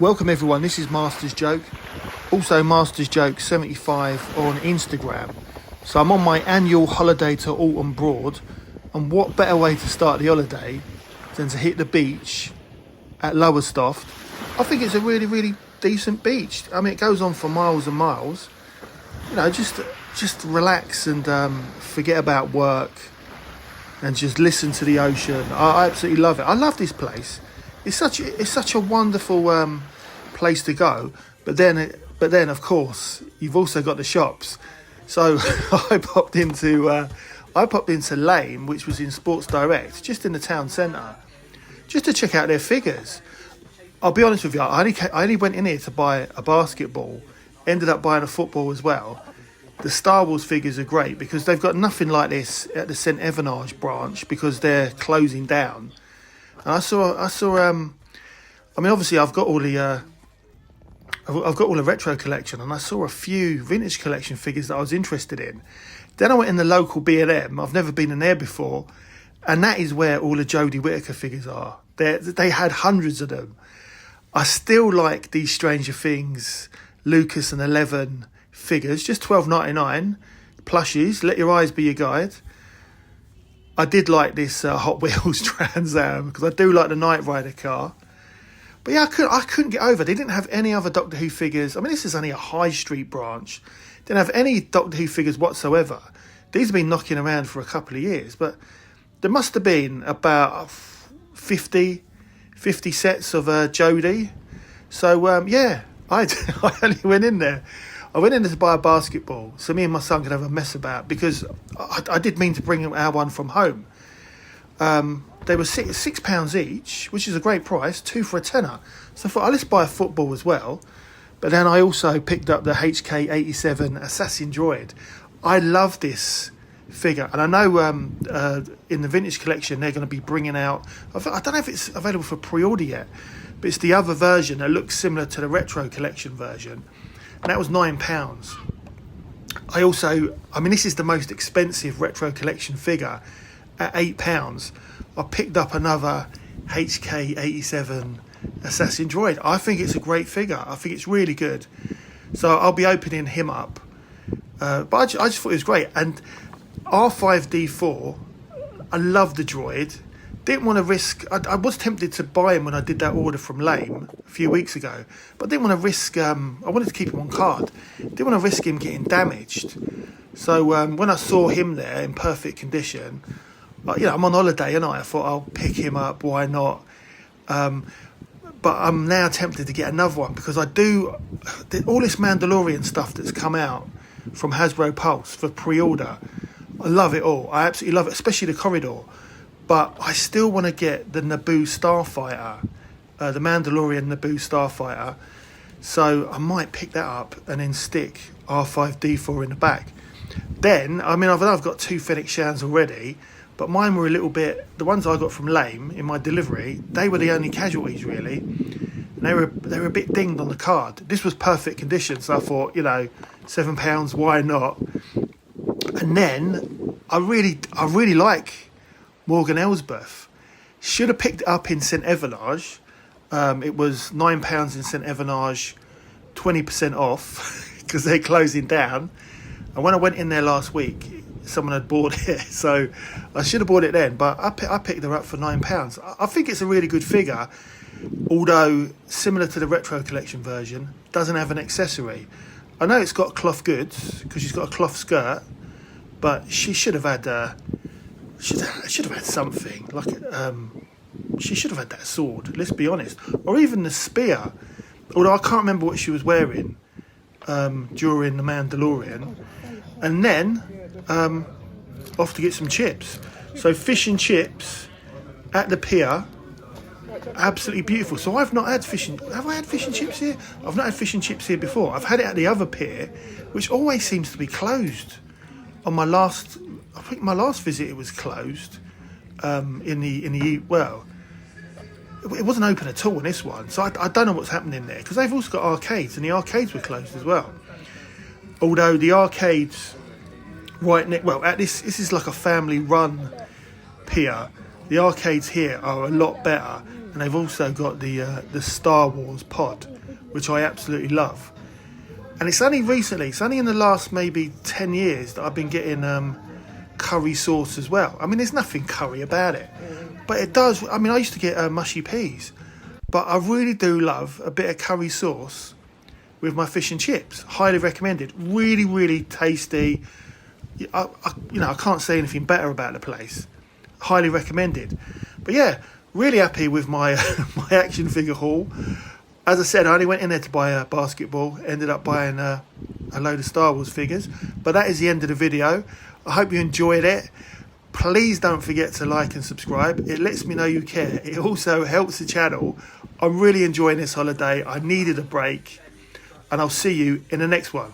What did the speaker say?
Welcome everyone, this is Master's Joke, also Master's Joke 75 on Instagram. So I'm on my annual holiday to Oulton Broad, and what better way to start the holiday than to hit the beach at Lowestoft. I think it's a really decent beach. I mean, it goes on for miles and miles. You know, just relax and forget about work and just listen to the ocean. I absolutely love it. I love this place. It's such a wonderful place to go. But then of course you've also got the shops. So I popped into LAME, which was in Sports Direct, just in the town centre, just to check out their figures. I'll be honest with you, I only went in here to buy a basketball, ended up buying a football as well. The Star Wars figures are great because they've got nothing like this at the St Evenage branch because they're closing down. And I saw. I mean, obviously, I've got all the retro collection, and I saw a few vintage collection figures that I was interested in. Then I went in the local B&M. I've never been in there before, and that is where all the Jodie Whittaker figures are. They had hundreds of them. I still like these Stranger Things, Lucas and 11 figures, just $12.99 plushies. Let your eyes be your guide. I did like this Hot Wheels Trans Am because I do like the Knight Rider car. But yeah, I couldn't get over. They didn't have any other Doctor Who figures. I mean, this is only a high street branch. Didn't have any Doctor Who figures whatsoever. These have been knocking around for a couple of years, but there must have been about 50 sets of Jodie. So yeah, I only went in there. I went in there to buy a basketball so me and my son could have a mess about, because I did mean to bring our one from home. They were £6 each, which is a great price, 2 for a tenner. So I thought, oh, let's buy a football as well. But then I also picked up the HK87 Assassin Droid. I love this figure, and I know in the vintage collection they're going to be bringing out, I don't know if it's available for pre-order yet, but it's the other version that looks similar to the retro collection version, and that was £9. I mean, this is the most expensive retro collection figure at £8. I picked up another HK87 Assassin Droid. I think it's a great figure. I think it's really good. So I'll be opening him up. But I just thought it was great. And R5D4, I love the droid. Didn't want to risk... I was tempted to buy him when I did that order from LAME a few weeks ago. But I didn't want to risk... I wanted to keep him on card. Didn't want to risk him getting damaged. So when I saw him there in perfect condition... You know, I'm on holiday, and I thought I'll pick him up. Why not? But I'm now tempted to get another one because I do all this Mandalorian stuff that's come out from Hasbro Pulse for pre-order. I love it all. I absolutely love it, especially the corridor. But I still want to get the Naboo Starfighter, the Mandalorian Naboo Starfighter. So I might pick that up and then stick R5D4 in the back. Then, I mean, I've got 2 Fennec Shans already. But mine were a little bit... The ones I got from LAME in my delivery, they were the only casualties, really. And they were a bit dinged on the card. This was perfect condition, so I thought, you know, £7, why not? And then I really like Morgan Elsbeth. Should have picked it up in St Evenage. It was £9 in St Evenage, 20% off because they're closing down. And when I went in there last week, someone had bought it, so I should have bought it then, but I picked her up for £9. I think it's a really good figure, although similar to the retro collection version, doesn't have an accessory. I know it's got cloth goods because she's got a cloth skirt, but she should have had should have had something like she should have had that sword, let's be honest, or even the spear, although I can't remember what she was wearing during the Mandalorian. And then off to get some chips. So fish and chips at the pier, absolutely beautiful. So I've not had have I had fish and chips here? I've not had fish and chips here before. I've had it at the other pier, which always seems to be closed. I think my last visit it was closed. Well, it wasn't open at all in this one. So I don't know what's happening there, because they've also got arcades, and the arcades were closed as well. Although the arcades this is like a family run pier. The arcades here are a lot better, and and they've also got the Star Wars pod, which I absolutely love. And it's only recently, it's only in the last maybe 10 years that I've been getting curry sauce as well. I mean, there's nothing curry about it, but it does. I mean, I used to get mushy peas, but I really do love a bit of curry sauce with my fish and chips. Highly recommended. Really, really tasty. I can't say anything better about the place. Highly recommended. But yeah, really happy with my my action figure haul. As I said, I only went in there to buy a basketball. Ended up buying a load of Star Wars figures. But that is the end of the video. I hope you enjoyed it. Please don't forget to like and subscribe. It lets me know you care. It also helps the channel. I'm really enjoying this holiday. I needed a break. And I'll see you in the next one.